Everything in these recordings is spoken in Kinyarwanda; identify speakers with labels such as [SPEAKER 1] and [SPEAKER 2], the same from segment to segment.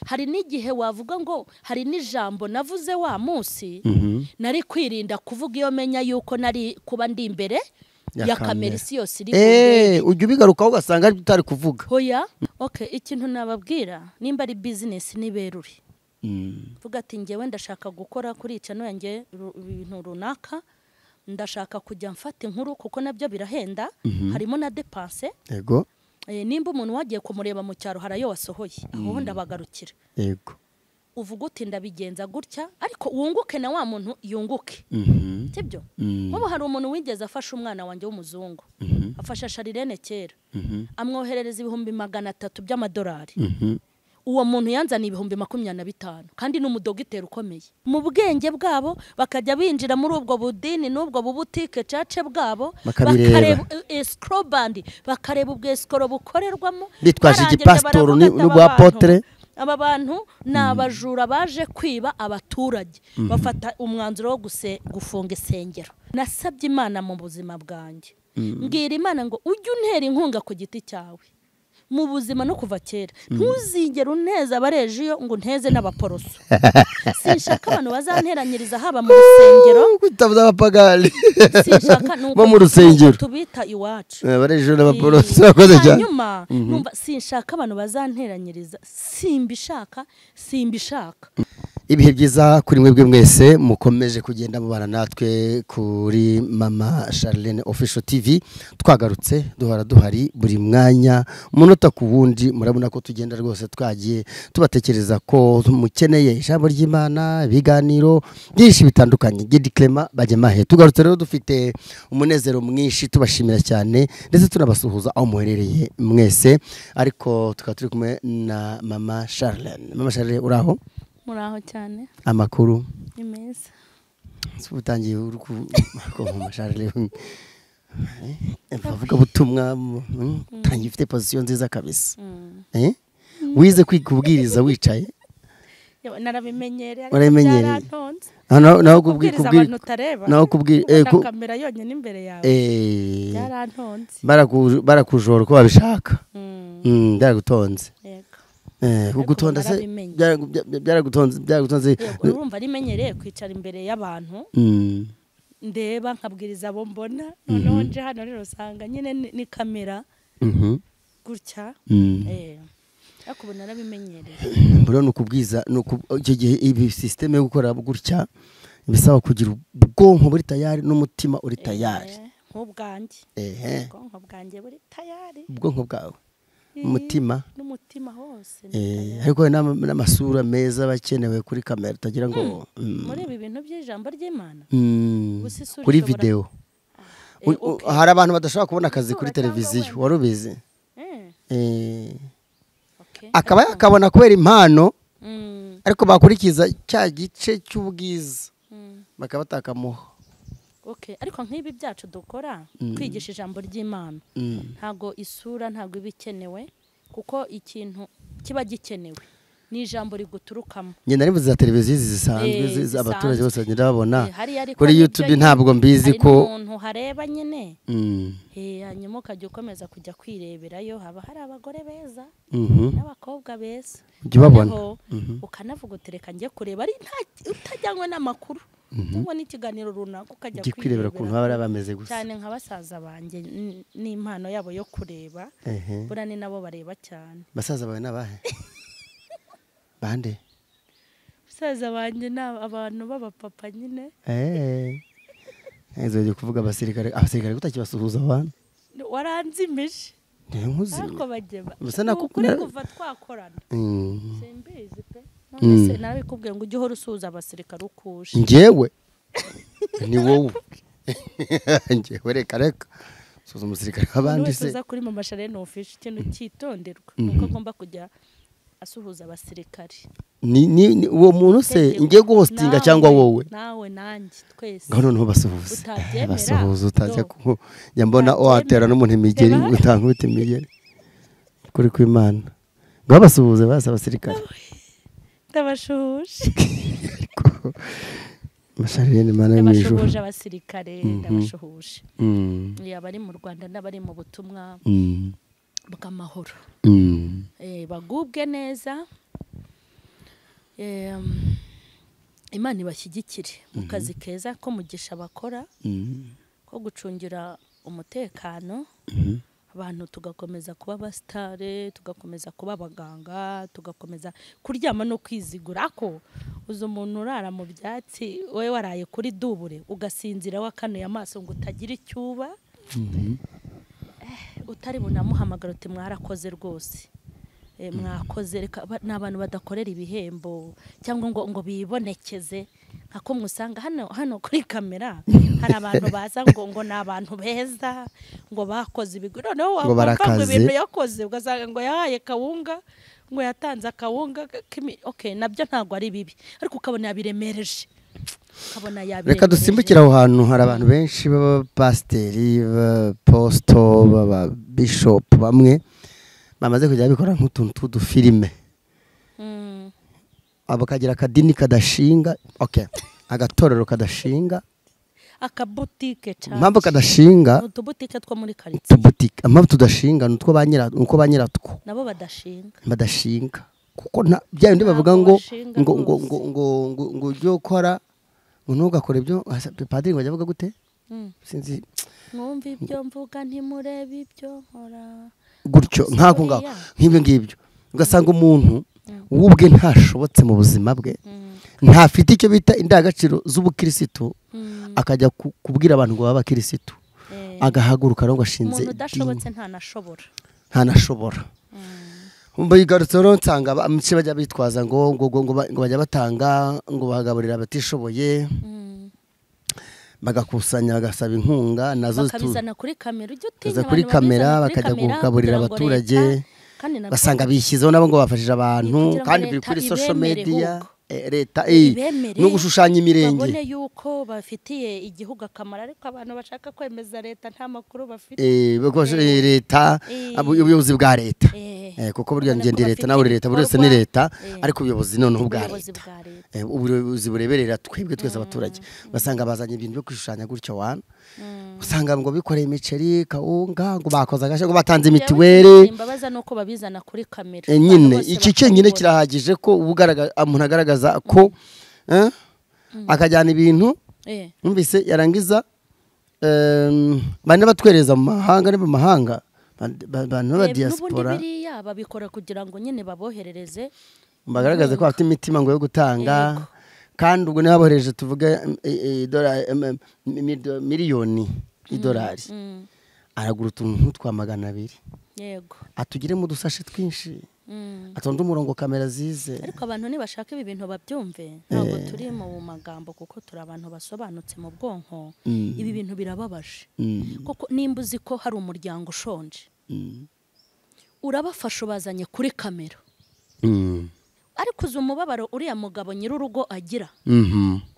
[SPEAKER 1] hari n'igihe wavuga ngo hari n'ijambo navuze wa munsi nari kwirinda kuvuga iyo menya yuko nari kuba ndi imbere ya kamera isi yose iri
[SPEAKER 2] ujye ubigarukaho ugasanga ari utari kuvuga
[SPEAKER 1] hoya okay ikintu nababwira nimba ari business niberure vuga ati ngewe ndashaka gukora kuri icano yanjye ibintu runaka ndashaka kujya mfata inkuru kuko nabyo birahenda harimo na dépense
[SPEAKER 2] yego
[SPEAKER 1] nimba umuntu wagiye kumureba mu cyaro harayo wasohoye aho ndabagarukira
[SPEAKER 2] yego
[SPEAKER 1] uvuga uti ndabigenza gutya ariko wunguke na wa muntu yunguke sibyo nk'ubu hari umuntu wigeze afasha umwana wanjye w'umuzungu afasha Sharirene kera amwoherereza ibihumbi 300 by'amadolari uwo muntu yanzaniye ibihumbi 25 kandi n'umudogiteri ukomeye mu bwenge bwabo bakajya binjira muri ubwo budini n'ubwo bubutike cace bwabo bakareba escrobandi bakareba ubwo escro bukorerwamo
[SPEAKER 2] bitwaje igipastor n'ubwo apotre
[SPEAKER 1] aba bantu nabajura baje kwiba abaturage bafata umwanzuro wo gufunga isengero nasabye Imana mu buzima bwanjye mbwira Imana ngo ujye untera inkunga ku giti cyawe mu buzima no kuva kera ntuzigera uneza abarejiyo ngo nteze n'abaporoso sinshaka abantu bazanteranyiriza haba mu rusengero
[SPEAKER 2] kutavuza abapagani
[SPEAKER 1] sinshaka nuko
[SPEAKER 2] bo mu rusengero
[SPEAKER 1] tubita iwacu
[SPEAKER 2] abarejiyo n'abaporoso bakoze cyane
[SPEAKER 1] nyuma numva sinshaka abantu bazanteranyiriza simbishaka ibihe
[SPEAKER 2] byiza kuri mwebwe mwese mukomeje kugenda mubana natwe kuri Mama Charlene Official TV twagarutse duhora duhari buri mwanya umunota ku wundi murabona ko tugenda rwose twagiye tubatekereza ko mukeneye ijambo ry'Imana ibiganiro byinshi bitandukanye Gidi Clement Bagemahe tugarutse rero dufite umunezero mwinshi tubashimira cyane ndetse tunabasuhuza aho muherereye mwese ariko tukaba turi kumwe na Mama Charlene. Mama Charlene uraho
[SPEAKER 1] muraho cyane
[SPEAKER 2] amakuru
[SPEAKER 1] ni meza
[SPEAKER 2] utangiye uruko Mama Charlene bavuga butumwa tangiye ufite position nziza kabisa wize kwikubwiriza wicaye
[SPEAKER 1] narabimenyereye
[SPEAKER 2] byarantonze naho kubwiriza
[SPEAKER 1] abantu utareba
[SPEAKER 2] naho
[SPEAKER 1] kamera yonyine imbere yawe byarantonze
[SPEAKER 2] barakujora ko babishaka byaragutonze ugutonda se byaragutonze
[SPEAKER 1] urumva rimenyereye kwicara imbere y'abantu ndeba nkabwiriza abo mbona noneho nje hano rero usanga nyine ni kamera gutya ariko narabimenyereye
[SPEAKER 2] mbona nukubwiza icyo gihe ibi system yo gukora gutya bisaba kugira ubwonko buri tayari n'umutima uri tayari
[SPEAKER 1] nk'ubwanjye ubwonko bwanjye buri tayari
[SPEAKER 2] ubwonko bwawe umutima
[SPEAKER 1] n'umutima hose
[SPEAKER 2] ariko n'amasura meza bakenewe kuri kamera utagira ngo
[SPEAKER 1] muri ibi bintu by'ijambo ry'Imana
[SPEAKER 2] kuri video hari abantu badashobora kubona akazi kuri televiziyo warubizi akabona kubera impano ariko bakurikiza cya gice cy'ubwiza bakabatakamuho
[SPEAKER 1] ariko nk'ibi byacu dukora kwigisha ijambo ry'Imana ntago isura ntago ibikenewe kuko ikintu kiba gikenewe ni ijambo riguturukamo
[SPEAKER 2] ngenda ari za televiziyo zisanzwe abaturage bose bagenda babona kuri YouTube ntabwo mbizi ko
[SPEAKER 1] umuntu hareba nyine hanyuma ukajya ukomeza kujya kwireberayo haba hari abagore beza n'abakobwa beza
[SPEAKER 2] ujye babona
[SPEAKER 1] ukanavuga utereka njye kureba ari utajyanywe n'amakuru cyangwa n'ikiganiro runaka ukajya
[SPEAKER 2] kwirebera ukuntu baba bameze gusa
[SPEAKER 1] cyane nka basaza banjye n'impano yabo yo kureba burani nabo bareba cyane
[SPEAKER 2] basaza bawe nabahe bande
[SPEAKER 1] basaza banjye abantu b'abapapa nyine
[SPEAKER 2] ezo kuvuga abasirikare gutakibasuhuza abantu
[SPEAKER 1] waranzimije ariko bagema kuri kuva twakorana simbizi pe none nabikubwiye ngo ujye uhora usuhuza abasirikare ukuje
[SPEAKER 2] njyewe ni wowe njyewe reka suhuza umusirikare abandi se
[SPEAKER 1] uza kuri Mama Charlene Official ikintu cyitonderwa nuko agomba kujya asuhuza abasirikare
[SPEAKER 2] ni uwo muntu se ngiye guhostinga cyangwa wowe
[SPEAKER 1] nawe nanjye twese
[SPEAKER 2] noneho basuhuza utajya nyambona watera n'umuntu imigeri utankubita imigeri kuri kw'Imana ngo basuhuze basa abasirikare
[SPEAKER 1] ndabashuhuje
[SPEAKER 2] Masharene Imana y'ijuru
[SPEAKER 1] ndabashuhuje abasirikare ndabashuhuje abari mu Rwanda n'abari mu butumwa bw'amahoro bagubwe neza Imana ibashyigikire mu kazi keza ko mugisha bakora ko gucungira umutekano abantu tugakomeza kuba abasitare tugakomeza kuba abaganga tugakomeza kuryama no kwizigura ko uzo umuntu urara mu byatsi wowe waraye kuri dubure ugasinzira wakanuye amaso ngo utagira icyuba utari bunamuhamagara uti mwarakoze rwose mwakoze reka n'abantu badakorera ibihembo cyangwa ngo bibonekeze nkako musanga hano kuri kamera hari abantu baza ngo n'abantu beza ngo bakoze ibigo noneho wakumva ibintu yakoze ugasanga ngo yahaye kawunga ngo yatanze akawunga okay nabyo ntago ari bibi ariko ukabona yabiremereje
[SPEAKER 2] reka dusimbukira aho hantu hari abantu benshi baba pasteri posto baba bishop bamwe bamaze kujya bikora nk'utuntu tw'udufilime abakagira akadini kadashinga okay agatorero kadashinga
[SPEAKER 1] akabutike cyane
[SPEAKER 2] mpamvu kadashinga
[SPEAKER 1] utubutike two muri quartier
[SPEAKER 2] butike mpamvu tudashinga nutwo banyiratwo
[SPEAKER 1] nabo badashinga kuko bya bindi bavuga ngo ujye ukora ngo ntugakore ibyo padiri ngo avuga gute sinzi mwumva ibyo mvuga ntimurebe ibyo nkora
[SPEAKER 2] gutyo nkako ngaho nk'ibyo ngibyo ugasanga umuntu ubwe ntashobotse mu buzima bwe ntafite icyo bita indangagaciro z'ubukirisitu akajya kubwira abantu ngo baba abakirisitu agahaguruka ngo ashinze
[SPEAKER 1] umuntu udashobotse
[SPEAKER 2] ntanashobora mbigarutse rero nsanga amce bajya bitwaza ngo bajya batanga ngo bahagaburira abatishoboye bagakusanya bagasaba inkunga nazo
[SPEAKER 1] bakabizana kuri kamera ujye
[SPEAKER 2] utinya kuri kamera bakajya gukaburira abaturage basanga bishyizeho nabo ngo bafashije abantu kandi biri kuri social media leta no gushushanya imirenge
[SPEAKER 1] babone yuko bafitiye igihugu akamaro ariko abantu bashaka kwemeza leta nta makuru bafite
[SPEAKER 2] leta ubuyobozi bwa leta kuko burya ngende leta nawe leta buri wese ni leta ariko ubuyobozi noneho bwa leta ubuyobozi bureberera twebwe twese abaturage basanga bazanye ibintu byo kwishushanya gutyo wana usanga ngo bikoreye imiceri kawunga ngo bakoze agashe ngo batanze mitiweli
[SPEAKER 1] imbabaza nuko babizana kuri kamera
[SPEAKER 2] nyine iki cyenyine kirahagije ko umuntu agaragaza ko akajyana ibintu numvise yarangiza bane batwereza mu mahanga ne mu mahanga abantu ba diaspora
[SPEAKER 1] n'ubundi biriya babikora kugira ngo nyine baboherereze
[SPEAKER 2] bagaragaze ko bafite imitima ngo yo gutanga kandi ubwo nabohereje tuvuga miliyoni y'idolari aragura utuntu twa 200
[SPEAKER 1] yego
[SPEAKER 2] atugire mu dusashe twinshi atonda umurongo kamera zize
[SPEAKER 1] ariko abantu nibashaka ibi bintu babyumve ntabwo turi mu magambo kuko turi abantu basobanutse mu bwonko ibi bintu birababaje kuko nimba uzi ko hari umuryango ushonje urabafasha ubazanye kuri kamera ariko uzi umubabaro uriya mugabo nyir'urugo agira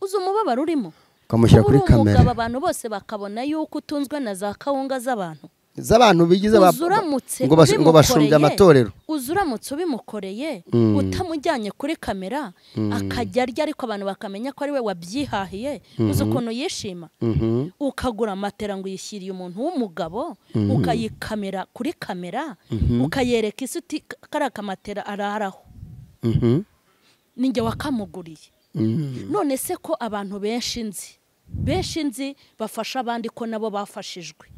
[SPEAKER 1] uzi umubabaro urimo
[SPEAKER 2] kamushyira kuri kamera
[SPEAKER 1] umugabo abantu bose bakabona yuko utunzwe na za kawunga
[SPEAKER 2] z'abantu bigize ngo bashumbye amatorero
[SPEAKER 1] uzuramutse ubimukoreye utamujyanye kuri kamera akajya arya ariko abantu bakamenya ko ari we wabyihahiye uzi ukuntu yishima ukagura matera ngo uyishyiriye umuntu w'umugabo ukayikamera kuri kamera ukayereka isi uti kariya kamatera araraho ninjye wakamuguriye none se ko abantu benshi nzi bafasha abandi ko nabo bafashijwe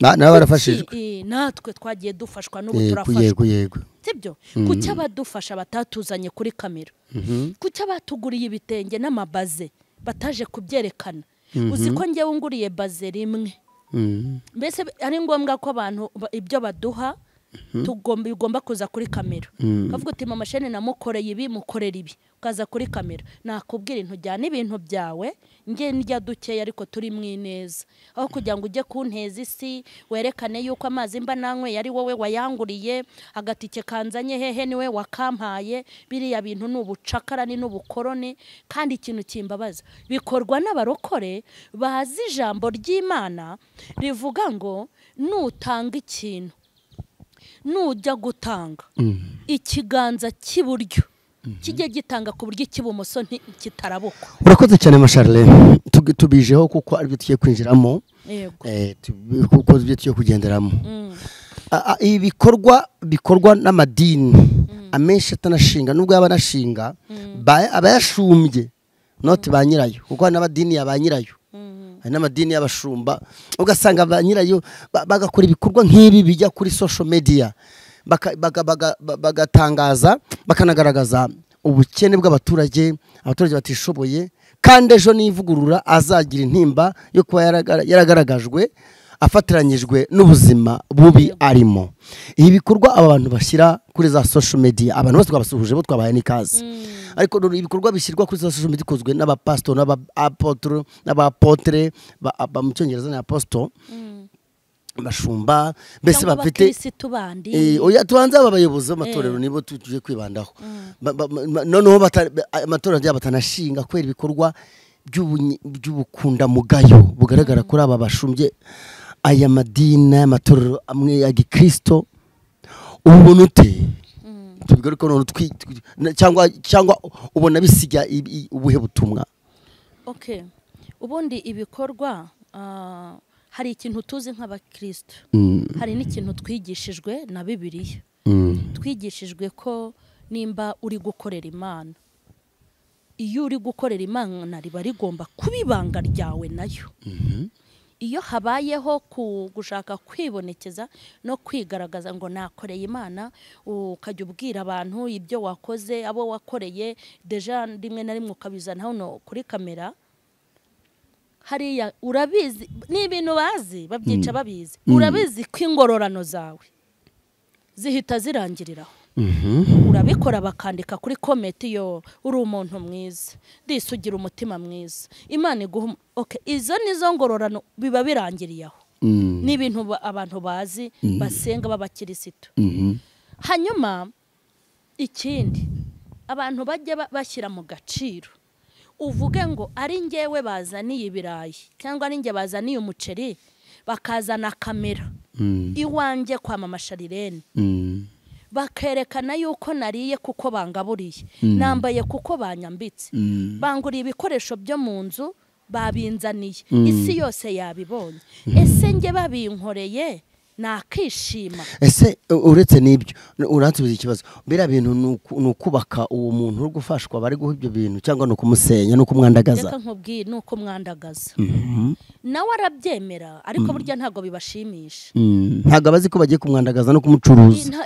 [SPEAKER 2] nabo barafashijwe
[SPEAKER 1] natwe twagiye dufashwa n'ubu turafashwa sibyo kuki abadufasha batatuzanye kuri kamera kuki abatuguriye ibitenge n'amabaze bataje kubyerekana uzi ko ngewe nguriye baze rimwe mbese ari ngombwa ko abantu ibyo baduha bigomba kuza kuri kamera kavuga uti mama shene namukoreye ibi mukorera ibi ukaza kuri kamera nakubwira intujyana ibintu byawe nge ndya dukeya ariko turi mwineza aho kugira ngo ujye kunteza isi werekane yuko amazi mba nanywe yari wowe wayanguriye agatike kanzanye hehe niwe wakampaye biriya bintu n'ubucakara ni n'ubukorone kandi ikintu kimbabaza bikorwa n'abarokore bazi ijambo ry'Imana rivuga ngo nutanga ikintu nujya gutanga ikiganza cy'iburyo kijye gitanga ku buryo icy'ibumoso kitarabukwa
[SPEAKER 2] urakoze cyane Charlene tubijeho kuko aribyo tugiye kwinjiramo kuko ibyo tugiye kugenderamo ibikorwa bikorwa n'amadini amenshi atanashinga nubwo yaba anashinga abayashumbye noti ba nyirayo kuko hari n'amadini ya ba nyirayo hari n'amadini y'abashumba ugasanga ba nyirayo bagakora ibikorwa nk'ibi bijya kuri social media bagatangaza bakanagaragaza ubukene bw'abaturage batishoboye kandi ejo n'ivugurura azagira intimba yo kuba yaragaragajwe afatiranyijwe n'ubuzima bubi arimo. Ibi bikorwa aba bantu bashyira kuri za social media abantu bose twabasuhuje bo twabaye n'ikaze ariko ibikorwa bishyirwa kuri za social media ikozwe n'abapastor n'abapotre mu cyongereza na apostle bashumba mbese bafite oya tubanza abayobozi b'amatorero nibo tuje kwibandaho noneho amatorero y'abatanashinga kwera ibikorwa by'ubukunda mugayo bugaragara kuri aba bashumbye aya madini y'amatorero amwe ya gikristo ubona ute tubigaruka none cyangwa ubona bisiga ubuhe butumwa?
[SPEAKER 1] Okay, ubundi ibikorwa hari ikintu tuzi nk'abakristo hari n'ikintu twigishijwe na Bibiliya twigishijwe ko nimba uri gukorera Imana iyo uri gukorera Imana riba rigomba kubibanga ryawe nayo iyo habayeho gushaka kwibonekeza no kwigaragaza ngo nakoreye Imana ukajya ubwira abantu ibyo wakoze abo wakoreye deja rimwe na rimwe ukabizana hano kuri kamera hariya urabizi ni ibintu bazi babyica babizi urabizi ko ingororano zawe zihita zirangiriraho urabikora bakandika kuri comment yo uri umuntu mwiza ndisugira umutima mwiza Imana iguha okay izo nizo ngororano biba birangiriyeho ni ibintu abantu bazi basenga b'abakirisitu hanyuma ikindi abantu bajya bashyira mu gaciro uvuge ngo ari ngewe bazaniye ibirayi cyangwa ari nge bazaniye umuceri bakazana kamera iwanjye kwa mama Sharirene bakerekana yuko nariye kuko bangaburiye nambaye kuko banyambitse banguriye ibikoresho byo mu nzu babinzaniye isi yose yabibonye ese nge babinkoreye nakishima
[SPEAKER 2] ese uretse nibyo uransubiza ikibazo bira bintu nukubaka uwo muntu uri gufashwa bari guha ibyo bintu cyangwa no kumusenya no kumwandagaza
[SPEAKER 1] reka nkubwiye nuko mwandagaza nawe arabyemera ariko burya ntago bibashimisha
[SPEAKER 2] ntago abazi ko bagiye kumwandagaza no kumucuruza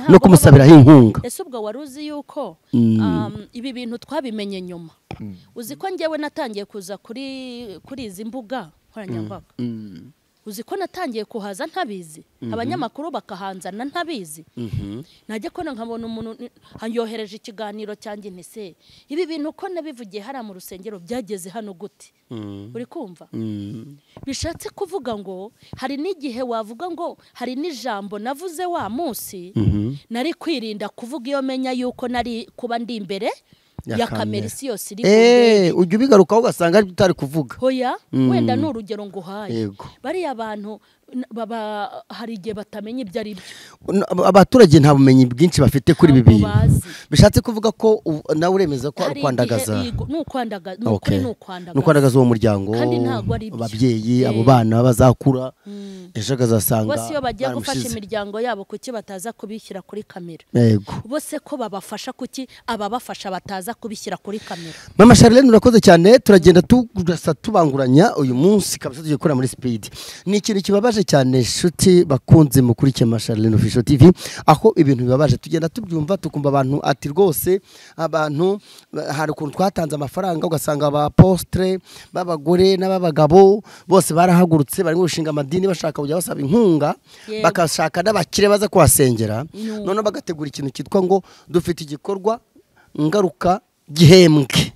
[SPEAKER 2] no kumusabiraho inkunga
[SPEAKER 1] ese ubwo waruzi yuko ibi bintu twabimenye nyuma uzi ko ngewe natangiye kuza kuri izi mbuga nkoranyambaga uzi ko natangiye kuhaza ntabizi abanyamakuru bakahanzana ntabizi najye ko nkabona umuntu hanyohereje ikiganiro cyanjye ntese ibi bintu ko nabivugiye hari mu rusengero byageze hano gute uri kumva bishatse kuvuga ngo hari n'igihe wavuga ngo hari n'ijambo navuze wa munsi nari kwirinda kuvuga iyo menya yuko nari kuba ndi imbere ya kamera isi yose iri
[SPEAKER 2] ujye ubigarukaho ugasanga ari utari kuvuga
[SPEAKER 1] hoya wenda n'urugero nguhaye bari abantu hari igihe batamenya ibyo ari byo
[SPEAKER 2] abaturage nta bumenyi bwinshi bafite kuri ibi bintu bishatse kuvuga ko nawe uremeza ko ari kwandagaza n'ukwandagaza uwo muryango ababyeyi abo bana bazakura ejo akazasanga
[SPEAKER 1] bose iyo bagiye gufasha imiryango yabo kuki bataza kubishyira kuri kamera bose ko babafasha kuki ababafasha bataza kubishyira kuri kamera.
[SPEAKER 2] Mama Sharirene urakoze cyane turagenda tubanguranya uyu munsi kabisa tugiye gukora muri speed ni ikintu kibabaje cyane shuti bakunze mukurikiye Mama Sharirene Official TV aho ibintu bibabaje tugenda tubyumva tukumva abantu ati rwose abantu hari ukuntu twatanze amafaranga ugasanga aba postre babagore n'ababagabo bose barahagurutse bari gushinga amadini bashaka kujya basaba inkunga bakashaka n'abakire baza kuhasengera none bagategura ikintu cyitwa ngo dufite igikorwa ngaruka gihembwe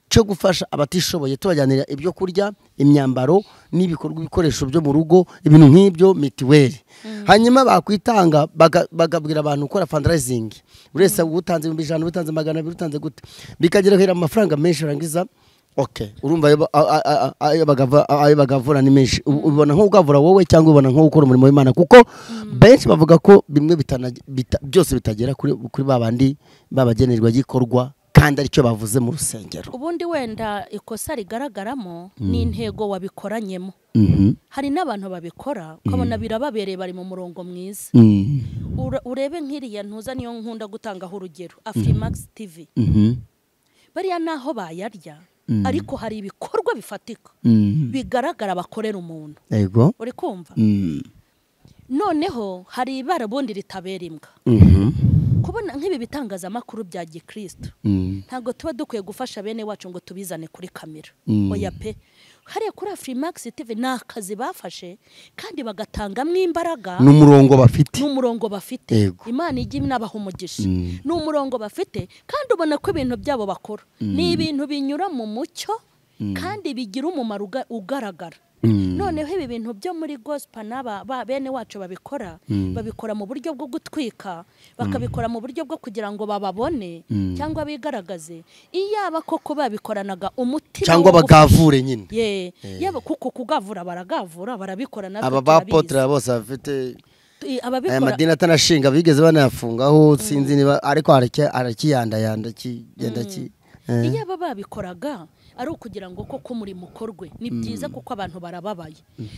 [SPEAKER 2] cyo gufasha abatishoboye tubajyanira ibyo kurya imyambaro n'ibikorwa ibikoresho byo mu rugo ibintu nk'ibyo mitiweli hanyuma bakwitanga bagabwira abantu gukora fundraising urese utanze 100 utanze 200 utanze gute bikagera hera amafaranga menshi rangiza okay urumva ayo bagavura ni menshi ubona nko ugavura wowe cyangwa ubona nko gukora umurimo w'Imana kuko benshi bavuga ko bimwe byose bitagera kuri babandi babagenerwa gikorwa kandi aricyo bavuze mu rusengero.
[SPEAKER 1] Ubundi wenda ikosa rigaragaramo ni intego wabikoranyemo. Hari n'abantu babikora ukabona birababereye bari mu murongo mwiza. Urebe nk'iriya ntuza niyo nkunda gutangaho urugero Afrimax TV. Bariya naho bayarya ariko hari ibikorwa bifatika bigaragara bakorera umuntu.
[SPEAKER 2] Yego.
[SPEAKER 1] Uri kumva? Noneho hari ibara bundi ritabera imbwa. Kubona nk'ibi bitangazamakuru bya Gikristo ntago tuba dukwiye gufasha bene wacu ngo tubizane kuri kamera. Oya pe, hariya kuri Afrimax TV nakazi bafashe kandi bagatangamwe imbaraga
[SPEAKER 2] n'umurongo bafite.
[SPEAKER 1] Imana ijye inabaha umugisha. N'umurongo bafite kandi ubona ko ibintu byabo bakora ni ibintu binyura mu mucyo kandi bigira umumaro ugaragara. Noneho ibi bintu byo muri gospel n'aba bene wacu babikora mu buryo bwo gutwika, bakabikora mu buryo bwo kugira ngo bababone cyangwa bigaragaze. Iyaba koko babikoranaga umutima
[SPEAKER 2] cyangwa bagavure nyine.
[SPEAKER 1] Yaba kuko kugavura barabikora natwe.
[SPEAKER 2] Aba bapotre bose bafite aya madini atanashinga bigeze banayafungaho, sinzi niba ariko arakiyandayanda kigenda ki.
[SPEAKER 1] Iyaba babikoraga ari ukugira ngo koko muri mukorwe ni byiza kuko abantu barababaye.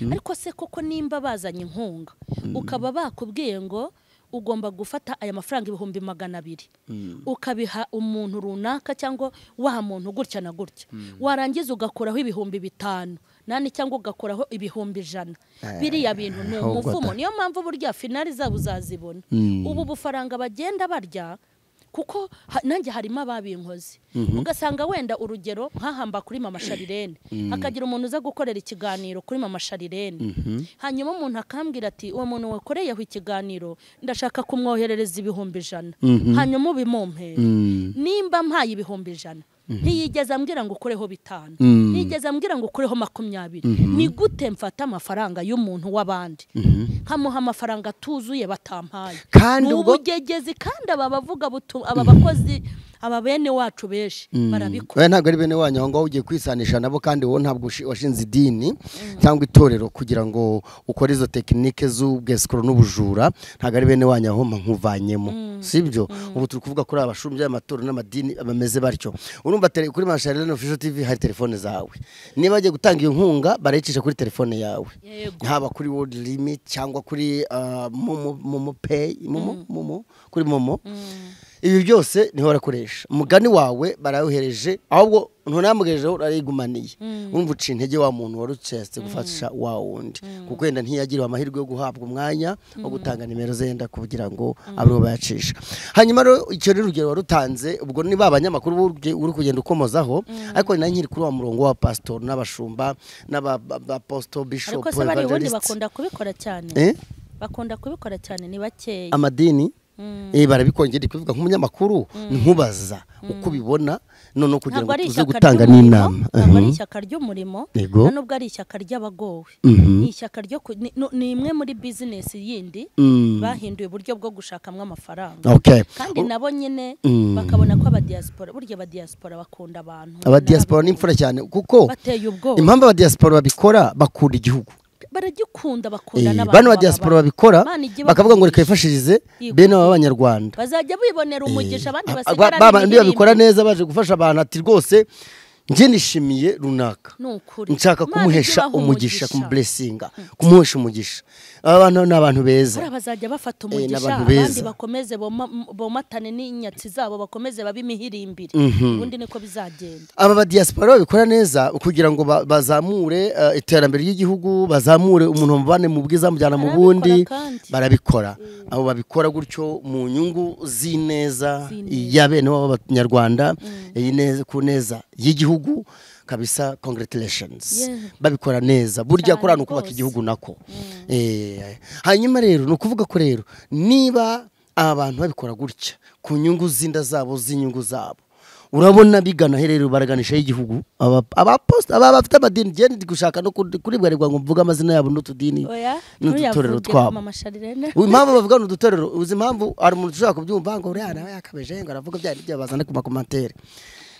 [SPEAKER 1] Ariko se koko nimba bazanye inkunga ukaba bakubwiye ngo ugomba gufata aya mafaranga 200,000 ukabiha umuntu runaka cyangwa wa muntu gutya na gutya, warangiza ugakoraho 5,000 nani cyangwa ugakoraho 100,000, biriya bintu ni umuvumo. Niyo mpamvu burya finali zabo uzazibona. Ubu bufaranga bagenda barya kuko nanjye harimo ababinkoze. Ugasanga wenda urugero nkahamba kuri Mama Sharirene, akagira umuntu uza gukorera ikiganiro kuri Mama Sharirene, hanyuma umuntu akambwira ati uwo muntu wakoreyeho ikiganiro ndashaka kumwoherereza 100,000, hanyuma ubimumpera. Nimba mpaye 100,000 ntiyigeze ambwira ngo ukoreho 5, ntiyigeze ambwira ngo ukoreho 20. Ni gute mfata amafaranga y'umuntu w'abandi nkamuha amafaranga tuzuye batampaye?
[SPEAKER 2] Kandi
[SPEAKER 1] ubugegezi kandi abavuga aba bakozi aba bene wacu beshi barabikora.
[SPEAKER 2] We ntabwo ari bene wanyu aho ngaho ugiye kwisanisha nabo, kandi wowe ntabwo washinze idini cyangwa itorero kugira ngo ukore izo tekinike z'ubwesukuro n'ubujura. Ntabwo ari bene wanyu aho nkuvanyemo, sibyo? Ubu turi kuvuga kuri abashumbye amatorero n'amadini bameze batyo. Urumva kuri Masharene Official TV hari telefone zawe, niba bagiye gutanga inkunga barecisha kuri telefone yawe, haba kuri World Limit cyangwa kuri Momo Pay, kuri Momo. Ibi byose niho barakoresha. Umugani wawe barawuhereje, ahubwo ntunamwejeho urayigumaniye. Wumva uci intege wa muntu waruceste gufasha wa wundi, kuko wenda ntiyagiriwe amahirwe yo guhabwa umwanya wo gutanga nimero zenda kugira ngo abro bayacisha. Hanyuma rero icyo rugero warutanze, ubwo ni babanyamakuru uri kugenda ukomozaho, ariko ni nkiri kuri wa murongo wa pastor n'abashumba n'abapostle bishop
[SPEAKER 1] evangelist bakunda kubikora cyane. Bakunda kubikora cyane ni bakeya.
[SPEAKER 2] Amadini barabikongera kuvuga nk'umunyamakuru nkubaza uko bibona none kugira ngo tuze gutanga n'inama.
[SPEAKER 1] Ari ishyaka ry'umurimo nubwo ari ishyaka ry'abagowe, ni ishyaka ryo ni imwe muri business yindi bahinduye uburyo bwo gushakamwa amafaranga. Kandi nabo nyine bakabona ko abadiaspora burya abadiaspora bakunda abantu.
[SPEAKER 2] Abadiaspora ni imfura cyane kuko
[SPEAKER 1] bateye ubwoba.
[SPEAKER 2] Impamvu abadiaspora babikora bakunda igihugu,
[SPEAKER 1] baragikunda bakunda n'abantu.
[SPEAKER 2] Bano ba diaspora babikora bakavuga ngo reka yifashirize bene abanyarwanda,
[SPEAKER 1] bazajya bibonera umugisha abandi basigara
[SPEAKER 2] baba ndi babikora neza baje gufasha abantu. Ati rwose nje nishimiye runaka, nshaka kumuhesha umugisha, kumblessinga, kumuhesha umugisha. Abantu n'abantu beza,
[SPEAKER 1] bazajya bafata umugisha abandi bakomeze bomatane n'inyatsi zabo, bakomeze babimihirimbire. Ubundi niko bizagenda.
[SPEAKER 2] Aba ba diaspora babikora neza kugira ngo bazamure iterambere ry'igihugu, bazamure umuntu mubane mu bwiza mujyana mu bundi. Barabikora abo babikora gutyo mu nyungu zineza ya bene b'abanyarwanda, ineza ku neza y'igihugu kabisa. Congratulations. Babikora neza burya kurana kubaka igihugu nako. Hanyuma rero no kuvuga ko rero niba abantu babikora gutya ku nyungu zinda zabo z'inyungu zabo, urabona bigana herero baraganisha y'igihugu. Abapost bafite amadini gende gushaka no kuribwarirwa ngo mvuga amazina yabo n'utudini n'udutorero twabo. Impamvu bavuga n'udutorero, uzi impamvu ari umuntu ushaka kubyumva ngo uriya nawe yakabeje ngo aravuga bya nibyo bazana ku makomantere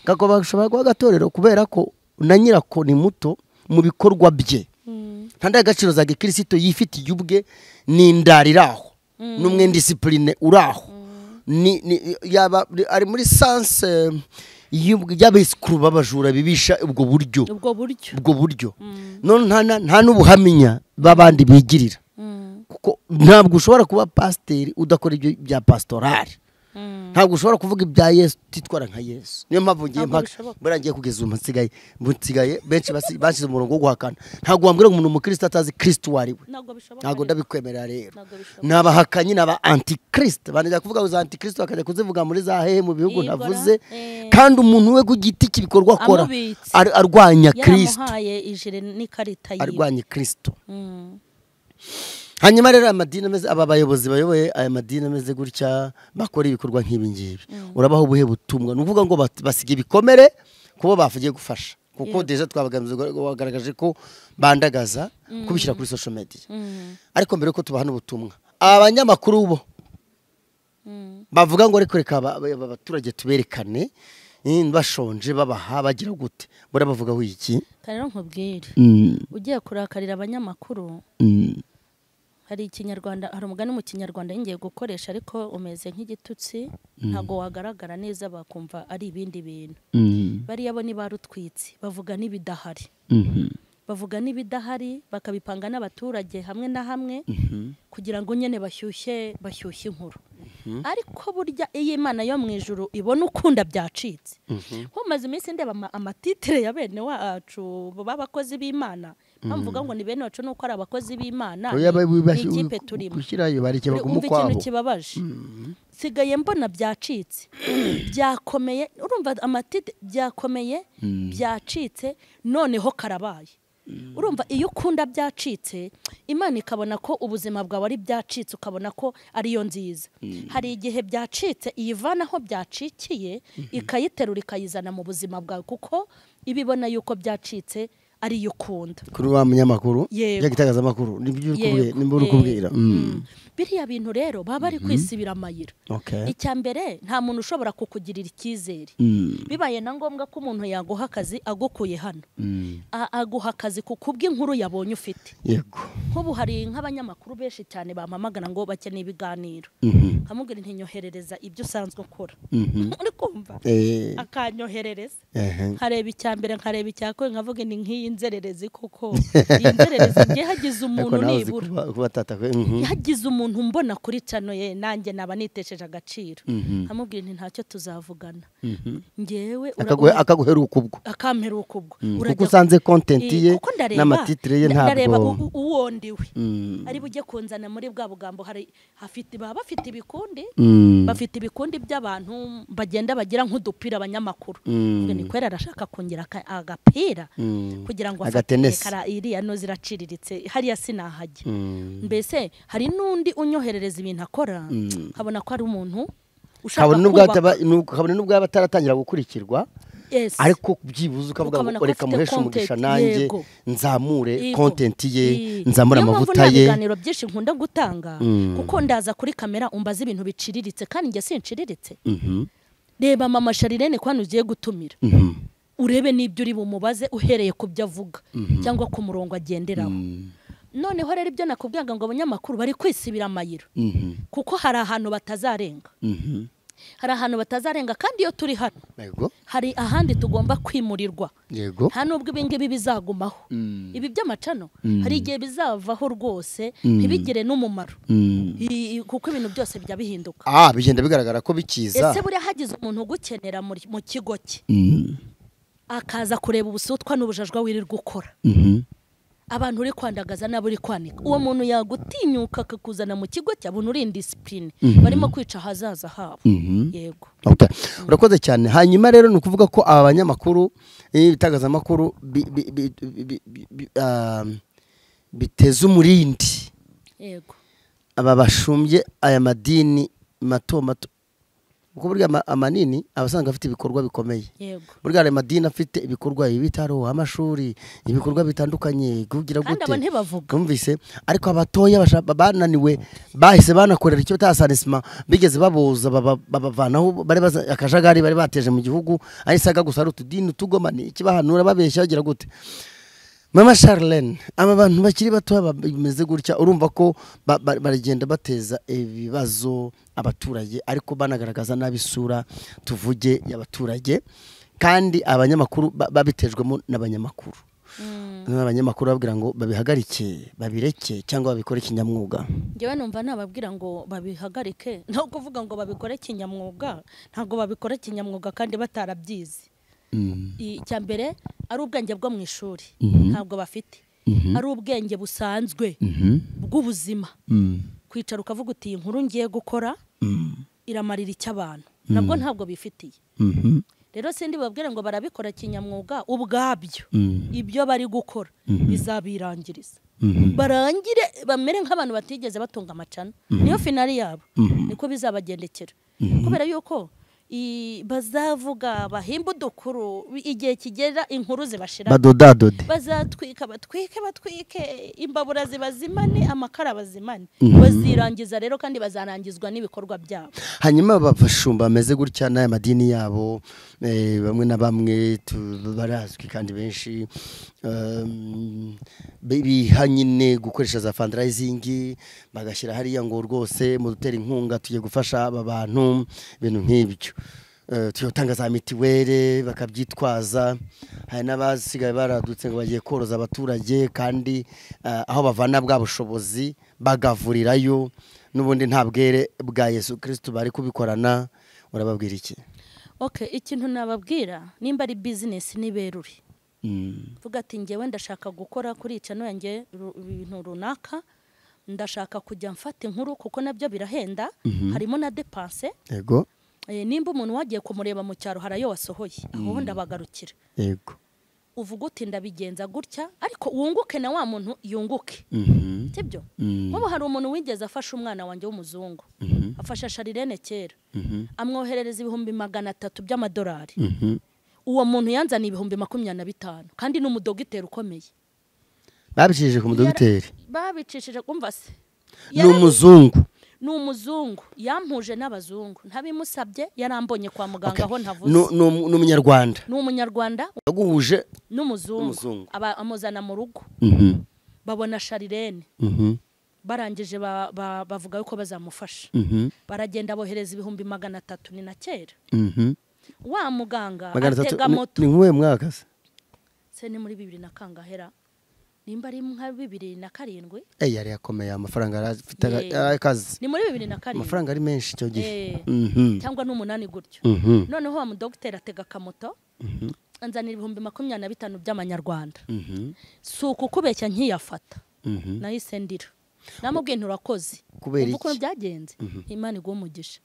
[SPEAKER 2] kako bashobora kuba gatorero kubera ko na nyirako ni muto mu bikorwa bye. Kandi agaciro za Gikristo yifitiye ubwe ni indariraho n'umwe discipline uraho. Ni yaba ari muri sense y'abesikuru b'abajura bibisha ubwo buryo none nta n'ubuhamya babandi bigirira kuko ntabwo ushobora kuba pasiteri udakora ibyo bya pastorali ntabwo ushobora kuvuga ibya Yesu titwara nka Yesu niyo mpamvu ngiye barangiye kugeza ubu nsigaye benshi bashyize umurongo wo guhakana ntabwo wambwira umuntu umukristo atazi Kristo wariwe ntabwo ndabikwemerera rero nabahakanyi naba antikristo banajya kuvuga ngo za antikristo bakajya kuzivuga muri za hehe mu bihugu navuze kandi umuntu we ku giti kibikorwa akora arwanya Kristo arwanya Kristo hanyuma rero amadini ameze aba bayobozi bayoboye aya madini ameze gutya bakora ibikorwa nk'ibi ngibi urabaho ubuhe butumwa nuvuga ngo basige ibikomere kubo bavugiye gufasha kuko deje twabagaragaje ko bandagaza kubishyira kuri social media ariko mbere ko tubaha n'ubutumwa abanyamakuru bo bavuga ngo reka abaturage tuberekane bashonje babaha bagira gute burabavuga wiki
[SPEAKER 1] rero nkubwire ugiye kurakarira abanyamakuru hari ikinyarwanda hari umugani mu kinyarwanda yingiye gukoresha ariko umeze nk'igitutsi ntago wagaragara neza bakumva ari ibindi bintu bariya bo ni barutwitsi bavuga n'ibidahari bakabipanga n'abaturage hamwe na hamwe kugira ngo nyene bashyushye inkuru ariko burya iyi Imana yo mu ijuru ibona ukunda byacitse maze iminsi ndeba amatitire ya bene wacu babakozi b'Imana bamvuga ngo ni bene wacu nuko ari abakozi b'Imana ikipe turimo
[SPEAKER 2] gushyirayo barike bagumukwabo
[SPEAKER 1] ikintu kibabaje sigaye mbona byacitse byakomeye urumva amatitire byakomeye byacitse noneho karabaye urumva iyo ukunda byacitse Imana ikabona ko ubuzima bwawe ari byacitse ukabona ko ariyo nziza hari igihe byacitse iyivana aho byacikiye ikayiterura ikayizana mu buzima bwawe kuko ibibona yuko byacitse ariyo ukunda
[SPEAKER 2] kuri wa munyamakuru y'agitagaza makuru nibyo ukubwira
[SPEAKER 1] biriya bintu rero baba bari kwisibira amayira icya mbere nta muntu ushobora kukugirira icyizere bibaye na ngombwa ko umuntu yaguha akazi agukuye hano aguha akazi kubw'inkuru yabonye ufite
[SPEAKER 2] yego
[SPEAKER 1] nk'ubu hari nk'abanyamakuru benshi cyane bampamagara ngo bakeneye ibiganiro nkamubwira ntinyoherereza ibyo usanzwe ukora uri kumva akanyoherereza nkareba icya mbere nkareba icya kabiri nkavuga ni nk'iyi nzererezi kuko iyi nzererezi ngiye hagize umuntu nibura hagize umuntu mbona kuri cano ye nanjye naba nitesheje agaciro nkamubwira nti ntacyo tuzavugana ngewe
[SPEAKER 2] akaguheruka ubwo
[SPEAKER 1] akamperuka ubwo
[SPEAKER 2] kuko usanze content ye n'amatitire ye
[SPEAKER 1] ndareba uwondiwe ari bujye kunzana muri bwa bugambo hari bafite ibikundi bafite ibikundi by'abantu bagenda bagira nk'udupira abanyamakuru ni kwera arashaka kongera agapira kugira ngo afate kara iriya no ziraciriritse hariya sinahajya mbese hari nundi unyoherereza ibintu akora nkabona ko ari umuntu ushaka kabone n'ubwo abataratangira gukurikirwa ariko byibuze ukavuga ngo reka muheshe umugisha nanjye nzamure content ye nzamura amavuta ye ibiganiro byinshi nkunda gutanga kuko ndaza kuri kamera umbaza ibintu biciriritse kandi njye sinciriritse reba mama Sharirene kwano ugiye gutumira urebe n'ibyo uri bumubaze uhereye ku byo avuga cyangwa ku murongo agenderaho noneho rero ibyo nakubwiraga ngo abanyamakuru bari kwisibira amayira kuko hari ahantu batazarenga kandi iyo turi hano hari ahandi tugomba kwimurirwa nta nubwo ibingibi bizagumaho ibi by'amacano hari igihe bizavaho rwose ntibigire n'umumaro kuko ibintu byose bijya bihinduka
[SPEAKER 2] bigenda bigaragara ko bikiza
[SPEAKER 1] ese buriya hagize umuntu ugukenera mu kigo cye akaza kureba ubusutwa n'ubujajwa wirirwa ukora abantu uri kwandagaza nabo uri kwanika uwo muntu yagutinyuka akakuzana mu kigo cy'abuntu uri indiscipline barimo kwica hazaza habo yego
[SPEAKER 2] urakoze cyane hanyuma rero ni ukuvuga ko aba banyamakuru ibitangazamakuru biteza umurindi
[SPEAKER 1] yego
[SPEAKER 2] aba bashumbye aya madini mato kuko burya amanini abasanga afite ibikorwa bikomeye burya aya madini afite ibikorwa ibitaro amashuri ibikorwa bitandukanye kugira gute kumvise ariko abatoya bananiwe bahise banakorera icyo tasanisma bigeze baboza babavanaho bari akajagari bari bateje mu gihugu arisaga gusa ari utudini tugomani ikibahanura babeshya bagira gute Mama Charlene, aba bantu bakiri bato bameze gutya urumva ko baragenda bateza ibibazo abaturage ariko banagaragaza nabisura tuvuge y'abaturage kandi abanyamakuru babitejwemo n'abanyamakuru. N'abanyamakuru babwira ngo babihagarike, babireke cyangwa babikore kinyamwuga.
[SPEAKER 1] Ngewe numva nababwira ngo babihagarike, no kuvuga ngo babikore kinyamwuga, ntago babikore kinyamwuga kandi batarabyizi. Icya mbere ari ubwenge bwo mu ishuri ntabwo bafite, ari ubwenge busanzwe bw'ubuzima. Kwicara ukavuga uti inkuru ngiye gukora iramarira icy'abantu nabwo ntabwo bifitiye. Rero sindi babwira ngo barabikora kinyamwuga, ubwabyo ibyo bari gukora bizabirangiriza, barangire bamere nk'abantu batigeze batunga amacana. Niyo finali yabo, niko bizabagendekera kubera yuko bazavuga bahimba udukuru igihe kigera inkuru zibashira
[SPEAKER 2] badodadode,
[SPEAKER 1] bazatwika batwike imbabura zibazimane, amakara bazimane, bazirangiza rero kandi bazarangizwa n'ibikorwa byabo.
[SPEAKER 2] Hanyuma abafashumba bameze gutya n'aya madini yabo bamwe na bamwe barazwi kandi benshi bihanyine gukoresha za fundraising, bagashyira hariya ngo rwose mu dutera inkunga tugiye gufasha aba bantu ibintu nk'ibyo. Tuyotanga za mitiwere bakabyitwaza. Hari n'abasigaye baradutse ngo bagiye koroza abaturage kandi aho bavana bwa bushobozi bagavurirayo n'ubundi nta bwere bwa Yesu Kristo bari kubikorana. Urababwira iki?
[SPEAKER 1] Okay, ikintu nababwira nimba ari business niberuri. Vuga ati ngewe ndashaka gukora kuri icano yanjye ibintu runaka, ndashaka kujya mfata inkuru kuko nabyo birahenda, harimo na dépense.
[SPEAKER 2] Yego.
[SPEAKER 1] Nimba umuntu wagiye kumureba mu cyaro harayo wasohoye, aho ndabagarukira.
[SPEAKER 2] Yego.
[SPEAKER 1] Uvuga uti ndabigenza gutya ariko wunguke na wa muntu yunguke. Sibyo? Nk'ubu hari umuntu wigeze afasha umwana wanjye w'umuzungu, afasha Sharirene kera, amwoherereza ibihumbi 300 by'amadolari. Uwo muntu yanzaniye ibihumbi 25 kandi n'umudogiteri ukomeye.
[SPEAKER 2] Babicishije ku mudogiteri?
[SPEAKER 1] Babicishije kumva se.
[SPEAKER 2] N'umuzungu.
[SPEAKER 1] N'umuzungu yampuje n'abazungu, ntabimusabye yarambonye kwa muganga aho ntavuze.
[SPEAKER 2] N'umunyarwanda.
[SPEAKER 1] N'umunyarwanda
[SPEAKER 2] yaguhuje
[SPEAKER 1] n'umuzungu amuzana mu rugo. Babona Sharirene. Barangije bavuga yuko bazamufasha. Baragenda bohereza ibihumbi 300 ni na kera. Wa muganga atega moto.
[SPEAKER 2] Ni nk'uwe mwaka
[SPEAKER 1] se ni muri 2000 na kangahera, nimba ari nka 2007.
[SPEAKER 2] Yari yakomeye amafaranga arafite akazi.
[SPEAKER 1] Ni muri 2007.
[SPEAKER 2] Amafaranga ari menshi cyo gihe.
[SPEAKER 1] Cyangwa n'umunani gutyo. Noneho wa mudogiteri atega kamoto, anzanira ibihumbi 25 by'amanyarwanda. Suko kubeshya nkiyafata. Nahise ndira. Namubwiye nturakoze. Uko byagenze. Imana igumugisha.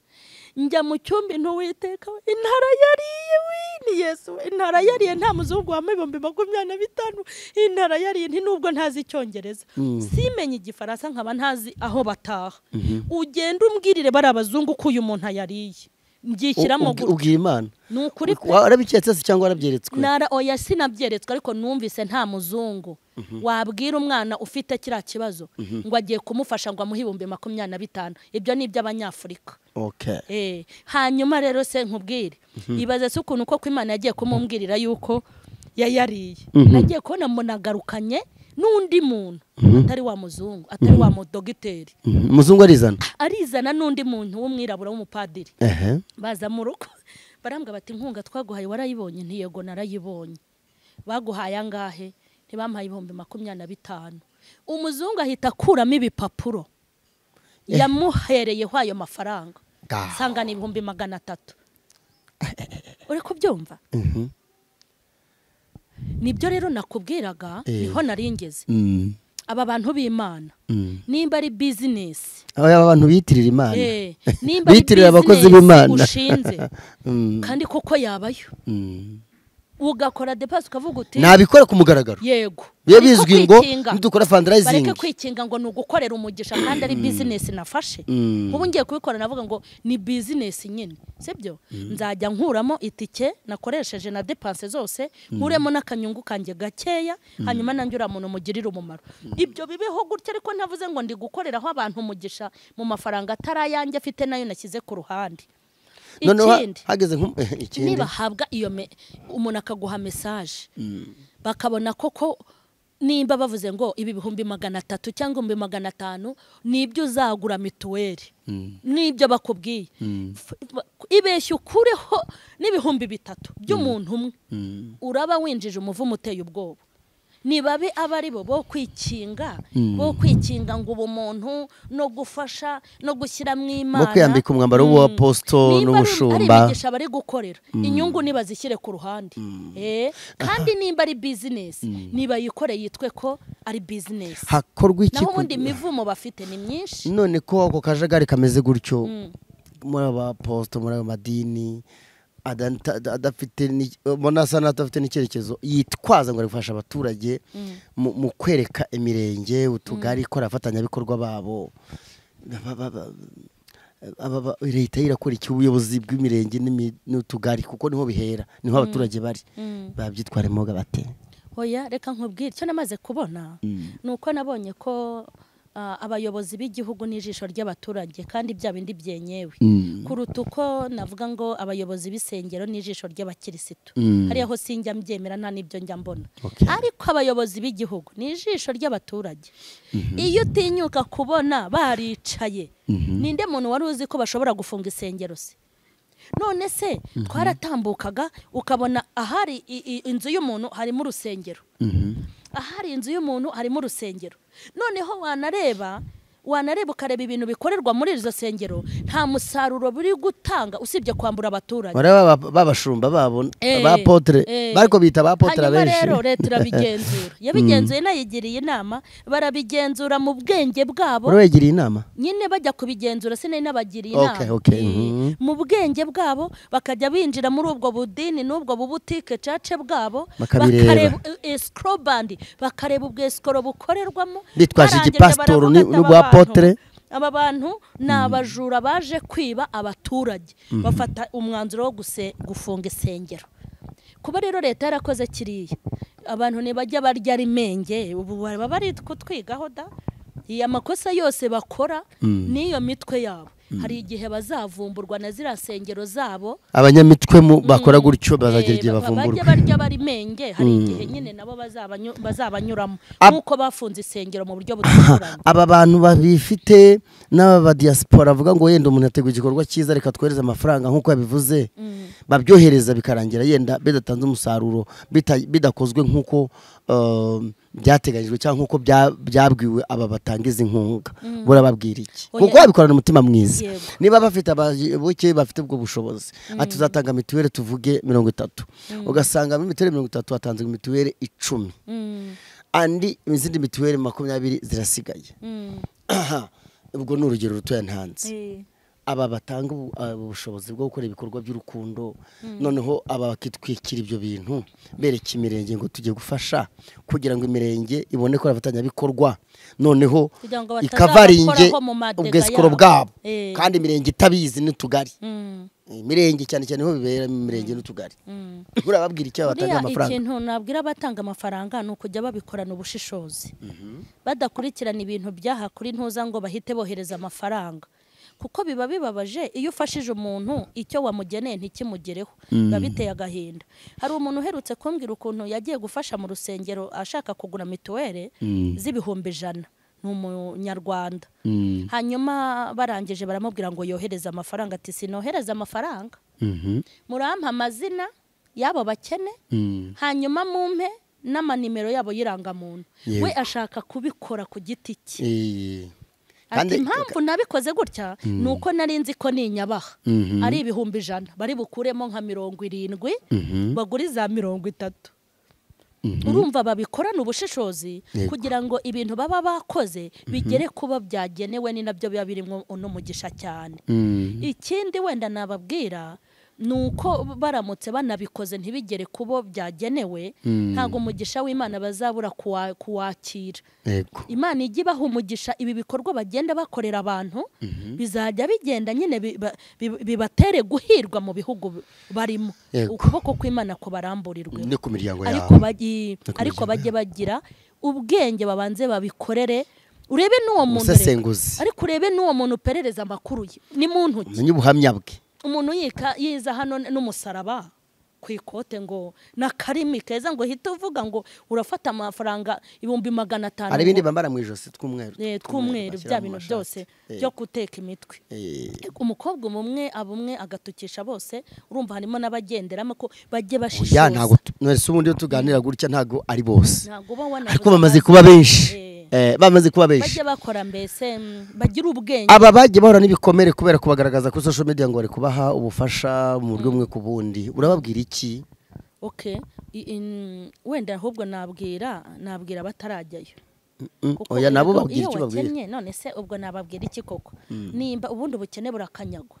[SPEAKER 1] Njya mu cyumba ntuwiteka intara yariye ni Yesu, intara yariye nta muzungu wambaye 25. Intara yariye nti nubwo ntazi icyongereza, simenye igifaransa nkaba ntazi aho bataha. Ugenda umbwirire bari abazungu ko uyu muntu yariye. Mbyikiramo gutyo.
[SPEAKER 2] Ubwiye Imana.
[SPEAKER 1] Nukuri pe.
[SPEAKER 2] Warabiketse cyangwa warabyeretswe?
[SPEAKER 1] Nara oya sinabyeretswe ariko numvise nta muzungu wabwira umwana ufite kira kibazo ngo agiye kumufasha ngo amuhe 25. Ibyo ni iby'Abanyafrika.
[SPEAKER 2] Okay.
[SPEAKER 1] Hanyuma rero se nkubwire ibaze se ukuntu ko Imana yagiye kumumbwirira yuko yariye. Nagiye kubona munagarukanye n'undi muntu atari wa muzungu, atari wa mudogiteri.
[SPEAKER 2] Muzungu arizana
[SPEAKER 1] n'undi muntu w'umwirabura w'umupadiri. Baza mu rugo barambwa bati inkunga twaguhaye warayibonye? Ntiyego narayibonye. Baguhaye angahe? Ntibampaye 25. Umuzungu ahita akuramo ibipapuro yamuhereyeho ayo mafaranga, sanga ni 300. Uri kubyumva? Nibyo rero nakubwiraga niho naringeze. Aba bantu b'Imana nimba ari business,
[SPEAKER 2] aba bantu bitirira Imana,
[SPEAKER 1] nimba bitirira
[SPEAKER 2] abakozi b'Imana
[SPEAKER 1] ushinze kandi koko yabayo. Ugakora dépense ukavuga uti
[SPEAKER 2] nabikora ku mugaragaro.
[SPEAKER 1] Yego.
[SPEAKER 2] Bizwi ngo ndukora fundraising.
[SPEAKER 1] Bareke kwikinga ngo nugukorera umugisha kandi ari business nafashe. Ubu ngiye kubikora navuga ngo ni business nyine. Sibyo? Nzajya nkuramo itike nakoresheje na dépense zose, nkuremo n'akanyungu kanjye gakeya, hanyuma nanjura muntu mugirira umumaro. Ibyo bibeho gutya ariko ntavuze ngo ndi gukoreraho abantu umugisha mu mafaranga atarayanjye afite nayo nashyize ku ruhande. Hageze niba habwa iyo umuntu akaguha message bakabona koko nimba bavuze ngo ibi bihumbi 300 cyangwa 500 nibyo uzagura mituweli nibyo bakubwiye ibeshye ukureho n'ibihumbi 3 by'umuntu umwe uraba winjije umuvumo uteye ubwoba nibabe abari bo kwikinga ngo ubumuntu no gufasha no gushyira mu Imana
[SPEAKER 2] mo kwiyambika umwambaro w'aposto n'ubushumba
[SPEAKER 1] ari bari gukorera inyungu nibazishyire ku ruhande kandi nimba ari business niba yikoreye yitwe ko ari business
[SPEAKER 2] hakorwa iki
[SPEAKER 1] naho ubundi imivumo bafite ni myinshi
[SPEAKER 2] none ko ako kajagari kameze gutyo muri abaposto muri amadini adafite monasana adafite n'icyerekezo yitwaza ngo arifasha abaturage mu kwereka imirenge utugari ko rafatanya bikorwa babo leta irakora iki ubuyobozi bw'imirenge n'utugari kuko niho bihera niho abaturage bari babyitwaremo bate
[SPEAKER 1] oya reka nkubwire cyo namaze kubona nuko nabonye ko abayobozi b'igihugu n'ijisho ry'abaturage kandi bya bindi byenyewe kuruta uko navuga ngo abayobozi b'isengero n'ijisho ry'abakirisitu hariya ho sinjya mbyemera nta nibyo njya mbona ariko abayobozi b'igihugu n'ijisho ry'abaturage iyo utinyuka kubona baricaye ninde muntu wari uzi ko bashobora gufunga isengero se none se twaratambukaga ukabona ahari inzu y'umuntu harimo urusengero ahari inzu y'umuntu harimo urusengero noneho wanareba ukareba ibintu bikorerwa muri izo sengero nta musaruro buri gutanga usibye kwambura abaturage
[SPEAKER 2] babashumba babo abapotre bariko bita abapotre abenshi
[SPEAKER 1] rero leta irabigenzura yabigenzuye nayigiriye inama barabigenzura mu bwenge bwabo
[SPEAKER 2] urabegiriye inama
[SPEAKER 1] nyine bajya kubigenzura sine nabagiriye inama mu bwenge bwabo bakajya binjira muri ubwo budini n'ubwo bubutike cace bwabo bakareba escrobandi bakareba ubwo escro bukorerwamo
[SPEAKER 2] bitwaje igipastor n'ubwa potre
[SPEAKER 1] aba bantu nabajura baje kwiba abaturage bafata umwanzuro wo gufunga isengero kuba rero leta yarakoze kiriya abantu ne bajya barya rimenge ubu baba bari kutwigaho da iya makosa yose bakora niyo mitwe yabo hari igihe bazavumburwa na zira sengero zabo
[SPEAKER 2] abanyamitwe bakora gutyo bazagira igihe bavumburwa
[SPEAKER 1] bajya barya barimenge hari igihe nyine nabo bazabanyuramo nkuko bafunze isengero mu buryo butunguranye
[SPEAKER 2] aba bantu babifite n'aba diaspora avuga ngo yenda umuntu yateguye igikorwa cyiza reka twereze amafaranga nkuko yabivuze babyohereza bikarangira yenda bidatanze umusaruro bidakozwe nkuko byateganyijwe cyangwa nkuko byabwiwe aba batangiza inkunga burababwira iki kuko babikorana umutima mwiza niba bafite ababuke bafite ubwo bushobozi atuzatanga mituweli tuvuge 30 ugasanga muri mituweli 30 watanze mituweli 10 andi izindi mituweli 20 zirasigaye ubwo ni urugero rutoya ntanze aba batanga ubushobozi bwo gukora ibikorwa by'urukundo noneho aba bakitwikira ibyo bintu bereka imirenge ngo tujye gufasha kugira ngo imirenge ibone ko abafatanya bikorwa noneho ikavaringe ubwesukoro bwabo kandi imirenge itabizi n'utugari imirenge cyane cyane ho bibera imirenge n'utugari urababwira icyo batanga amafaranga
[SPEAKER 1] ikintu nabwira abatanga amafaranga nuko kujya babikorana ubushishozi badakurikirana ibintu byaha kuri ntuza ngo bahite bohereza amafaranga kuko biba bibabaje iyo ufashije umuntu icyo wamugeneye ntikimugereho babiteye agahinda hari umuntu uherutse kumbwira ukuntu yagiye gufasha mu rusengero ashaka kugura mituweli z'ibihumbi 100 n'umunyarwanda hanyuma barangije baramubwira ngo yohereze amafaranga ati sinohereza amafaranga murampa amazina yabo bakene hanyuma mumpe n'amanimero yabo yirangamuntu we ashaka kubikora ku giti cye ati impamvu nabikoze gutya nuko nari nzi ko ni Nyabaha ari ibihumbi 100 bari bukuremo nka 70 baguriza 30 urumva babikorana ubushishozi kugira ngo ibintu baba bakoze bigere kuba byagenewe ni nabyo biba birimo umugisha cyane ikindi wenda nababwira nuko baramutse banabikoze ntibigere kubo byagenewe ntago umugisha w'Imana bazabura kuwakira Imana ijye baha umugisha ibi bikorwa bagenda bakorera abantu bizajya bigenda nyine bibatere guhirwa mu bihugu barimo ukuboko kw'Imana ko baramburirwe ariko bajye bagira ubwenge babanze babikorere urebe n'uwo muntu ariko urebe n'uwo muntu uperereza amakuru ye ni muntu
[SPEAKER 2] n'ubuhamya bwe
[SPEAKER 1] umuntu yiza hano n'umusaraba ku ikote ngo nakarimi keza ngo hita uvuga ngo urafata amafaranga 500,000
[SPEAKER 2] hari ibindi bambara mu ijosi tw'umweru
[SPEAKER 1] tw'umweru bya bintu byose byo guteka imitwe umukobwa umwe abumwe agatukisha bose urumva harimo n'abagenderamo ko bajye bashishoza
[SPEAKER 2] ya ntago nese ubundi tuganira gutya ntago ari bose
[SPEAKER 1] ntago ubona
[SPEAKER 2] ariko bamaze kuba benshi bamaze kuba benshi
[SPEAKER 1] bajye bakora mbese bagira ubwenge
[SPEAKER 2] aba bajye bahora n'ibikomere kubera kubagaragaza kuri social media ngo bari kubaha ubufasha mu buryo bumwe ku bundi urababwira iki?
[SPEAKER 1] Okay wenda ahubwo nabwira batarajyayo
[SPEAKER 2] oya nabo babwira icyo babwira
[SPEAKER 1] none se ubwo nababwira iki koko nimba ubundi ubukene burakanyagwa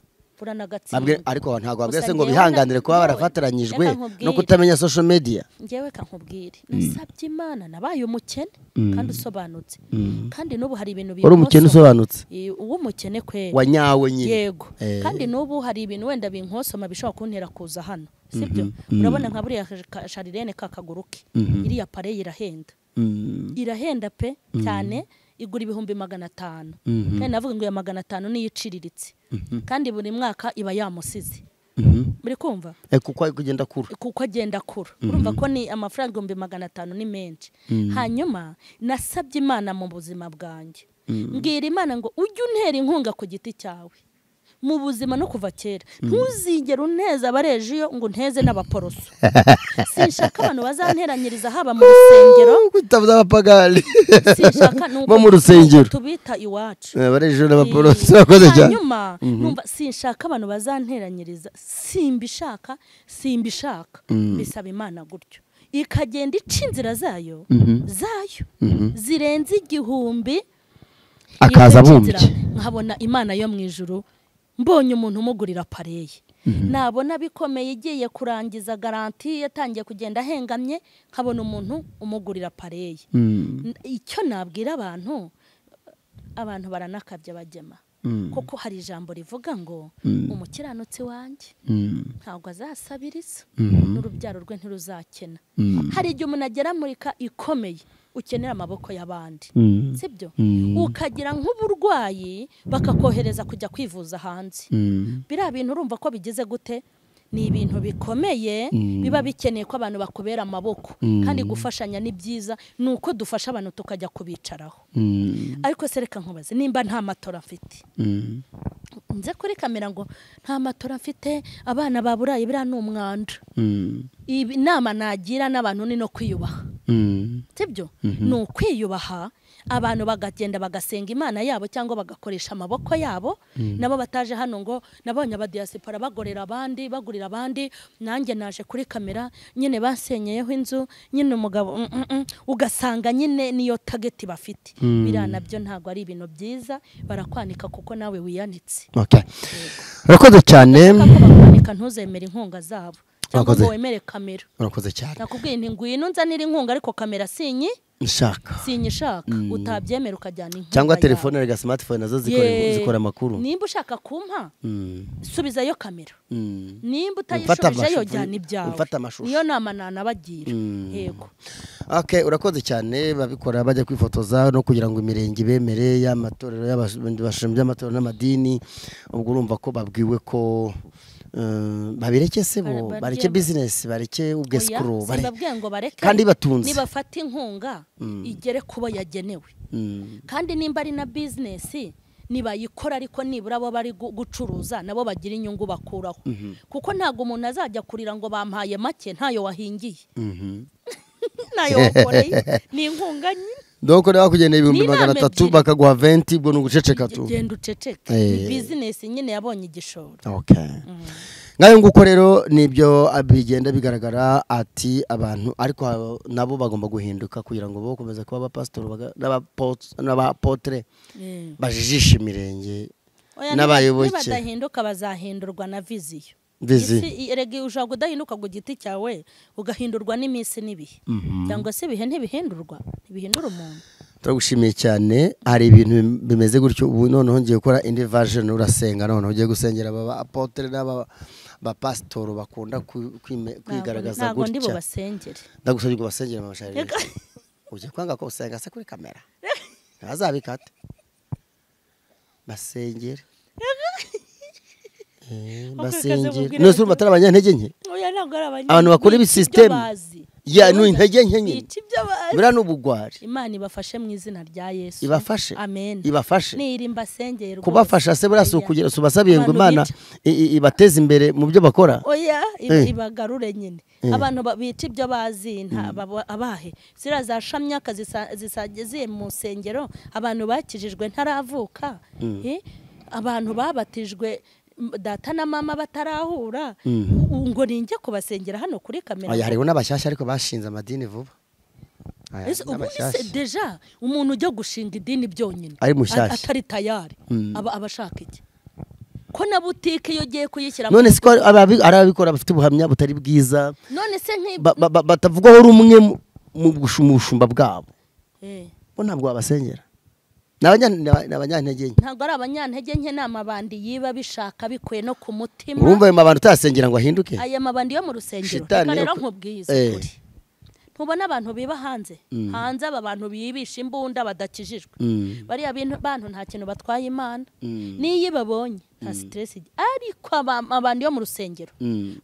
[SPEAKER 2] ariko ntago babwese ngo bihanganire kuba barafataranyijwe no kutamenya social media
[SPEAKER 1] ngewe kankubwire nasabye Imana nabaye umukene kandi usobanutse kandi nubu hari ibintu
[SPEAKER 2] uri umukene usobanutse
[SPEAKER 1] uwo mukene kwera
[SPEAKER 2] wanyawe nyine
[SPEAKER 1] yego kandi nubu hari ibintu wenda binkosoma bishobora kuntera kuza hano sibyo urabona nka buriya Sharirene kakaguruke iriya pare irahenda pe cyane igura 500,000 kandi navuga ngo ya 500 niyo iciriritse kandi buri mwaka iba yamusize muri kumva
[SPEAKER 2] kuko
[SPEAKER 1] agenda kura urumva ko ni amafaranga 500,000 ni menshi hanyuma nasabye Imana mu buzima bwanjye mbwira Imana ngo ujye untera inkunga ku giti cyawe mu buzima no kuva kera ntuzigere uneza abarejiyo ngo nteze n'abaporoso sinshaka abantu bazanteranyiriza haba mu rusengero
[SPEAKER 2] kutabuza abapagani
[SPEAKER 1] sinshaka
[SPEAKER 2] bo mu rusengero
[SPEAKER 1] tubita iwacu
[SPEAKER 2] abarejiyo n'abaporoso bakoze cyane
[SPEAKER 1] hanyuma numva sinshaka abantu bazanteranyiriza simbishaka bisaba Imana gutyo ikagenda ica inzira zayo zirenze 1,000
[SPEAKER 2] akaza bumbye
[SPEAKER 1] nkabona Imana yo mu ijuru mbonye umuntu umugurira pareye nabona bikomeye igiye kurangiza garanti yatangiye kugenda ahengamye nkabona umuntu umugurira pareye icyo nabwira abantu baranakabye bagema kuko hari ijambo rivuga ngo umukiranutsi wanjye ntabwo azasabiriza n'urubyaro rwe ntiruzakena hari igihe umuntu agera muri ka ikomeye ukenera amaboko y'abandi sibyo ukagira nk'uburwayi bakakohereza kujya kwivuza hanze biriya bintu urumva ko bigeze gute ni ibintu bikomeye biba bikeneye ko abantu bakubera amaboko kandi gufashanya ni byiza nuko dufasha abantu tukajya kubicaraho ariko sereka nkubaze nimba nta matora afite nze kuri kamera ngo nta matora afite abana baburaye biriya ni umwanda ibi nama nagira n'abantu ni no kwiyubaha sibyo ni ukwiyubaha abantu bagagenda bagasenga Imana yabo cyangwa bagakoresha amaboko yabo nabo bataje hano ngo nabonye abadiaspora bagurira abandi nanjye naje kuri kamera nyine basenyeyeho inzu nyine umugabo ugasanga nyine niyo target bafite birana byo ntago ari ibintu byiza barakwanika kuko nawe wiyanitse
[SPEAKER 2] urakoze cyane
[SPEAKER 1] bakwanika ntuzemera inkunga zabo cyangwa ngo wemere kamera
[SPEAKER 2] urakoze cyane
[SPEAKER 1] nakubwiye nti ngwino nzanira inkunga ariko kamera sinyishaka utabyemera ukajyana inkunga
[SPEAKER 2] cyangwa telefone rega smartphone nazo zikora amakuru
[SPEAKER 1] nimba ushaka kumpa subizayo kamera nimba utayishubijeyo jyana ibyawe niyo nama nanabagira yego
[SPEAKER 2] urakoze cyane babikora bajya kwifotoza no kugira ngo imirenge bemere y'amatorero y'abashimye by'amatorero n'amadini ubwo urumva ko babwiwe ko babireke sebo bareke business bareke ubwescro kandi batunze
[SPEAKER 1] nibafata inkunga igere kubo yagenewe kandi nimba ari na business nibayikora ariko nibura abo bari gucuruza nabo bagira inyungu bakuraho kuko ntago umuntu azajya kurira ngo bampaye make ntayo wahingiye nayo wakoreye ni inkunga nyine
[SPEAKER 2] doko rero kugendera 200,000 bakaguha 20 bwo nuguceceka tu
[SPEAKER 1] genda uceceka ni business nyine yabonye igishoro
[SPEAKER 2] ngayo nguko rero nibyo abigenda bigaragara ati abantu ariko nabo bagomba guhinduka kugira ngo bokomeze kuba abapastor n'abapotre bajijisha imirenge n'abayoboke
[SPEAKER 1] badahinduka bazahindurwa na viziyo erega ushaka kudahinduka ku giti cyawe ugahindurwa n'iminsi n'ibihe cyangwa se ibihe ntibihindura umuntu
[SPEAKER 2] turagushimiye cyane hari ibintu bimeze gutyo ubu noneho ngiye gukora indi version urasenga noneho ugiye gusengera aba apotre n'aba pastor bakunda kwigaragaza gutya
[SPEAKER 1] ntago ndi bubasengere
[SPEAKER 2] ndagusabye ngo basengere amashari uje kwanga ko usenga se kuri kamera azabikata basengere basengere nose urumva atari abanyantege nke
[SPEAKER 1] oya
[SPEAKER 2] abantu bakora ibi system ya no intege nke nyine bira n'ubugwari.
[SPEAKER 1] Imana ibafashe mu izina rya Yesu.
[SPEAKER 2] Ibafashe.
[SPEAKER 1] Amen.
[SPEAKER 2] Ibafashe.
[SPEAKER 1] Nirimba sengero rwose.
[SPEAKER 2] Kubafasha se burasi ukugira subasabiye ngo Imana ibateze imbere mu byo bakora.
[SPEAKER 1] Oya ibagarure nyine. Abantu bita ibyo bazi nta abahe. Zira za shamyaka zisageze mu sengero abantu bakijijwe ntaravuka. Abantu babatijwe data na mama batarahura ngo ninjye kubasengera hano kuri kamera.
[SPEAKER 2] Aya hariho n'abashyashya ariko bashinze amadini vuba.
[SPEAKER 1] Deja umuntu ujya gushinga idini byonyine atari tayari abashaka iki ko na butike iyo giye kuyishyira
[SPEAKER 2] none siko arabikora bafite ubuhamya butari bwiza
[SPEAKER 1] none se
[SPEAKER 2] batavugwaho rumwe mu gushumushumba bwabo bo ntabwo babasengera n'abanyantege nke
[SPEAKER 1] ntabwo ari abanyantege nke n'amabandi yiba bishaka bikwe no ku mutima
[SPEAKER 2] urumva ayo mabandi utasengera ngo ahinduke
[SPEAKER 1] aya mabandi yo mu rusengero rero nkubwiza kuri ntubona abantu biba hanze aba bantu biyibisha imbunda badakijijwe bariya bantu nta kintu batwaye Imana niyo babonye nta stress ariko abandi yo mu rusengero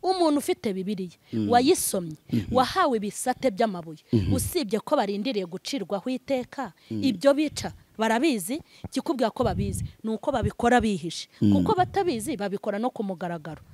[SPEAKER 1] umuntu ufite Bibiliya wayisomye wahawe ibisate by'amabuye usibye ko barindiriye gucirwaho iteka ibyo bica barabizi kikubwira ko babizi nuko babikora bihishe kuko batabizi babikora no kumugaragaro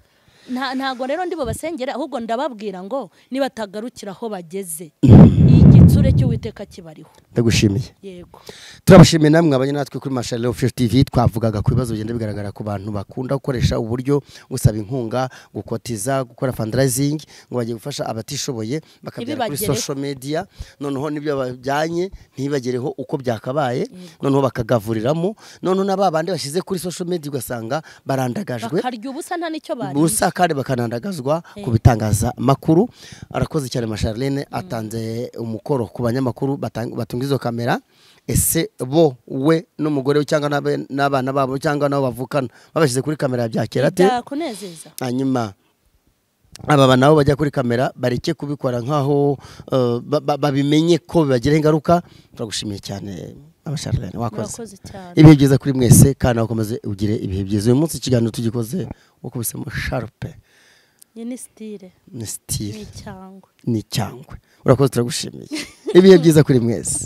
[SPEAKER 1] ntago rero ndibo basengera ahubwo ndababwira ngo nibatagarukira aho bageze igitsure cy'Uwiteka kibariho.
[SPEAKER 2] Ndagushimiye.
[SPEAKER 1] Yego.
[SPEAKER 2] Turabashimiye namwe abanye natwe kuri Charlene Official TV twavugaga ku bibazo bigenda bigaragara ku bantu bakunda gukoresha uburyo gusaba inkunga gukotiza gukora fundraising ngo bagiye gufasha abatishoboye bakabyara kuri social media noneho nibyo bajyanye ntibagereho uko byakabaye noneho bakagavuriramo noneho nababande bashize kuri social media ugasanga barandagajwe
[SPEAKER 1] bakarya ubusa nta nicyo bari
[SPEAKER 2] busa kandi bakanandagazwa ku bitangaza makuru. Arakoze cyane Charlene atanze umukoro ku banyamakuru batunga izo kamera ese bo we n'umugore we cyangwa n'abana babo cyangwa nabo bavukana babashyize kuri kamera bya kera te
[SPEAKER 1] kunezeza
[SPEAKER 2] hanyuma aba nabo bajya kuri kamera bareke kubikora nkaho babimenye ko bibagira ingaruka. Turagushimiye cyane Charlene wakoze ibihe byiza kuri mwese kandi bakomeze ugire ibihe byiza. Uyu munsi ikiganiro tugikoze ukubisemo sharpe
[SPEAKER 1] ni style
[SPEAKER 2] ni cyangwe urakoze turagushimiye ibihe byiza kuri mwese.